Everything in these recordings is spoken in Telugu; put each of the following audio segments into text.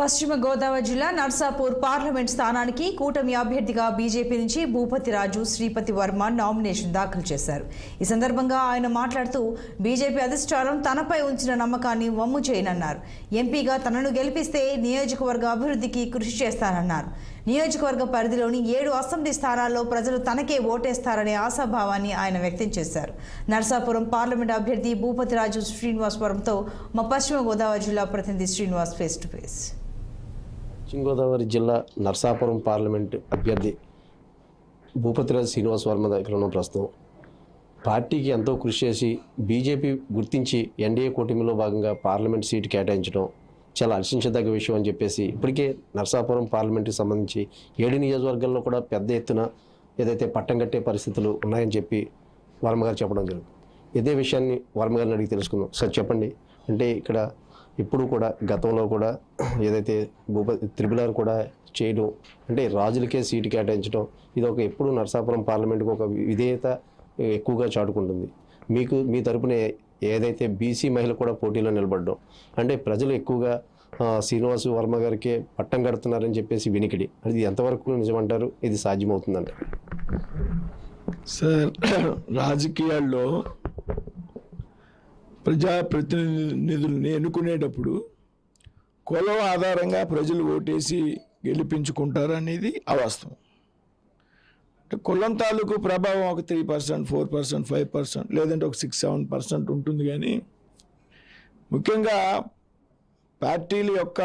పశ్చిమ గోదావరి జిల్లా నర్సాపూర్ పార్లమెంట్ స్థానానికి కూటమి అభ్యర్థిగా బీజేపీ నుంచి భూపతి రాజు శ్రీపతి వర్మ నామినేషన్ దాఖలు చేశారు. ఈ సందర్భంగా ఆయన మాట్లాడుతూ బీజేపీ అధిష్టానం తనపై ఉంచిన నమ్మకాన్ని వమ్ము చేయనన్నారు. ఎంపీగా తనను గెలిపిస్తే నియోజకవర్గ అభివృద్ధికి కృషి చేస్తానన్నారు. నియోజకవర్గ పరిధిలోని 7 అసెంబ్లీ స్థానాల్లో ప్రజలు తనకే ఓటేస్తారనే ఆశాభావాన్ని ఆయన వ్యక్తం చేశారు. నర్సాపురం పార్లమెంట్ అభ్యర్థి భూపతి రాజు శ్రీనివాసవరంతో మా పశ్చిమ గోదావరి జిల్లా ప్రతినిధి శ్రీనివాస్ ఫేస్ టు ఫేస్. పశ్చిమ గోదావరి జిల్లా నర్సాపురం పార్లమెంట్ అభ్యర్థి భూపతిరాజు శ్రీనివాస్ వర్మ దగ్గర ఉన్న ప్రస్తుతం పార్టీకి ఎంతో కృషి చేసి బీజేపీ గుర్తించి ఎన్డీఏ కూటమిలో భాగంగా పార్లమెంట్ సీటు కేటాయించడం చాలా హర్షించదగ్గ విషయం అని చెప్పేసి ఇప్పటికే నర్సాపురం పార్లమెంట్కి సంబంధించి 7 నియోజకవర్గాల్లో కూడా పెద్ద ఎత్తున ఏదైతే పట్టం కట్టే పరిస్థితులు ఉన్నాయని చెప్పి వర్మగారు చెప్పడం జరిగింది. ఇదే విషయాన్ని వర్మగారిని అడిగి తెలుసుకుందాం. సార్ చెప్పండి, అంటే ఇక్కడ ఇప్పుడు కూడా గతంలో కూడా ఏదైతే త్రిపులార్ కూడా చేయడం అంటే రాజులకే సీటు కేటాయించడం ఇది ఒక ఎప్పుడు నర్సాపురం పార్లమెంట్కి ఒక విధేయత ఎక్కువగా చాటుకుంటుంది. మీకు మీ తరపున ఏదైతే బీసీ మహిళ కూడా పోటీలో నిలబడ్డం అంటే ప్రజలు ఎక్కువగా శ్రీనివాస్ వర్మ గారికి పట్టం కడుతున్నారని చెప్పేసి వినికిడి, అది ఎంతవరకు నిజమంటారు? ఇది సాధ్యమవుతుందంటారు? సార్, రాజకీయాల్లో ప్రజాప్రతినిధుల్ని ఎన్నుకునేటప్పుడు కులం ఆధారంగా ప్రజలు ఓటేసి గెలిపించుకుంటారు అనేది అవాస్తవం. అంటే కులం తాలూకు ప్రభావం ఒక 3%, 4%, 5% లేదంటే ఒక 6-7% ఉంటుంది. కానీ ముఖ్యంగా పార్టీల యొక్క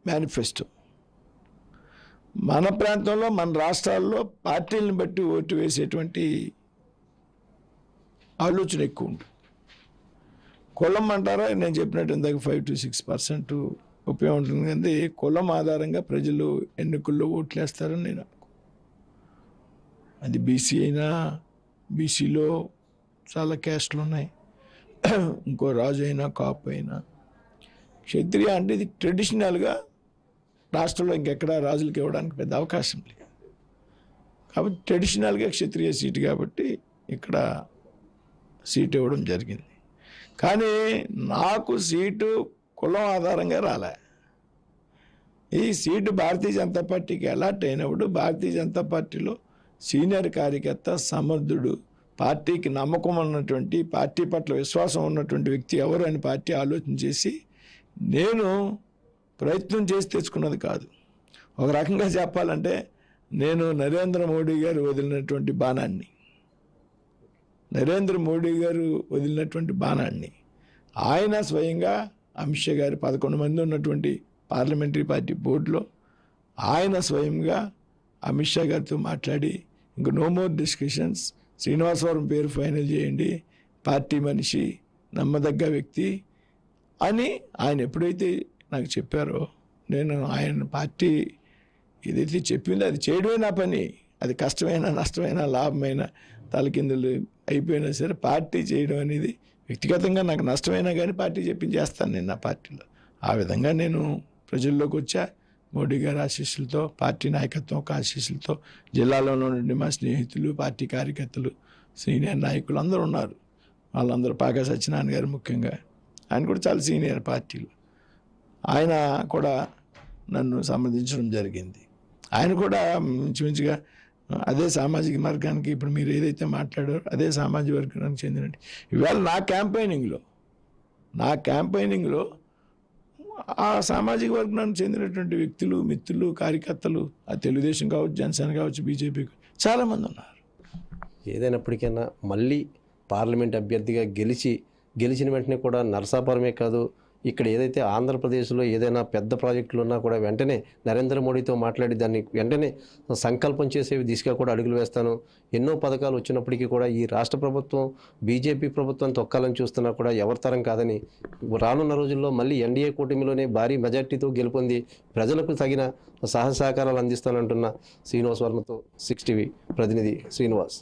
మేనిఫెస్టో మన ప్రాంతంలో మన రాష్ట్రాల్లో పార్టీలను బట్టి ఓటు వేసేటువంటి ఆలోచన ఎక్కువ ఉంటుంది. కులం అంటారా, నేను చెప్పినట్టు ఇందాక 5-6% ఉపయోగం ఉంటుంది. కానీ కులం ఆధారంగా ప్రజలు ఎన్నికల్లో ఓట్లు వేస్తారని నేను అనుకో. అది బీసీ అయినా, బీసీలో చాలా క్యాస్ట్లు ఉన్నాయి, ఇంకో రాజు అయినా, కాపు అయినా, క్షత్రియ అంటే ఇది ట్రెడిషనల్గా రాష్ట్రంలో ఇంకెక్కడ రాజులకి ఇవ్వడానికి పెద్ద అవకాశం లేదు. కాబట్టి ట్రెడిషనల్గా క్షత్రియ సీటు కాబట్టి ఇక్కడ సీటు ఇవ్వడం జరిగింది. కానీ నాకు సీటు కులం ఆధారంగా రాలే. ఈ సీటు భారతీయ జనతా పార్టీకి అలాట్ అయినప్పుడు భారతీయ జనతా పార్టీలో సీనియర్ కార్యకర్త, సమర్థుడు, పార్టీకి నమ్మకం ఉన్నటువంటి, పార్టీ పట్ల విశ్వాసం ఉన్నటువంటి వ్యక్తి ఎవరు అని పార్టీ ఆలోచన చేసి నేను ప్రయత్నం చేసి తెచ్చుకున్నది కాదు. ఒక రకంగా చెప్పాలంటే నేను నరేంద్ర మోడీ గారు వదిలినటువంటి బాణాన్ని, ఆయన స్వయంగా అమిత్ షా గారు 11 మంది ఉన్నటువంటి పార్లమెంటరీ పార్టీ బోర్డులో ఆయన స్వయంగా అమిత్ షా గారితో మాట్లాడి ఇంక నో మోర్ డిస్కషన్స్, శ్రీనివాసవరం పేరు ఫైనల్ చేయండి, పార్టీ మనిషి, నమ్మదగ్గ వ్యక్తి అని ఆయన ఎప్పుడైతే నాకు చెప్పారో నేను ఆయన పార్టీ ఏదైతే చెప్పిందో అది చేయడమే నా పని. అది కష్టమైనా, నష్టమైనా, లాభమైనా, తలకిందులు అయిపోయినా సరే పార్టీ చేయడం అనేది వ్యక్తిగతంగా నాకు నష్టమైనా కానీ పార్టీ చెప్పించేస్తాను నేను నా పార్టీలో. ఆ విధంగా నేను ప్రజల్లోకి వచ్చా. మోడీ గారి ఆశీస్సులతో, పార్టీ నాయకత్వం ఒక ఆశీస్సులతో, జిల్లాలో నుండి మా స్నేహితులు, పార్టీ కార్యకర్తలు, సీనియర్ నాయకులు అందరూ ఉన్నారు. వాళ్ళందరూ పాకా సత్యనారాయణ గారు ముఖ్యంగా, ఆయన కూడా చాలా సీనియర్ పార్టీలు, ఆయన కూడా నన్ను సంప్రదించడం జరిగింది. ఆయన కూడా మంచిగా అదే సామాజిక వర్గానికి, ఇప్పుడు మీరు ఏదైతే మాట్లాడారో అదే సామాజిక వర్గానికి చెందినట్టు ఇవాళ నా క్యాంపెయినింగ్లో ఆ సామాజిక వర్గానికి చెందినటువంటి వ్యక్తులు, మిత్రులు, కార్యకర్తలు, ఆ తెలుగుదేశం కావచ్చు, జనసేన కావచ్చు, బీజేపీ చాలామంది ఉన్నారు. ఏదైనప్పటికైనా మళ్ళీ పార్లమెంట్ అభ్యర్థిగా గెలిచిన వెంటనే కూడా నర్సాపురమే కాదు, ఇక్కడ ఏదైతే ఆంధ్రప్రదేశ్లో ఏదైనా పెద్ద ప్రాజెక్టులు ఉన్నా కూడా వెంటనే నరేంద్ర మోడీతో మాట్లాడి దాన్ని వెంటనే సంకల్పం చేసే దిశగా కూడా అడుగులు వేస్తాను. ఎన్నో పథకాలు వచ్చినప్పటికీ కూడా ఈ రాష్ట్ర ప్రభుత్వం బీజేపీ ప్రభుత్వం తొక్కాలని చూస్తున్నా కూడా ఎవరి తరం కాదని రానున్న రోజుల్లో మళ్ళీ ఎన్డీఏ కూటమిలోనే భారీ మెజార్టీతో గెలుపొంది ప్రజలకు తగిన సహకారాలు అందిస్తానంటున్న శ్రీనివాస్ వర్మతో 6 టీవీ ప్రతినిధి శ్రీనివాస్.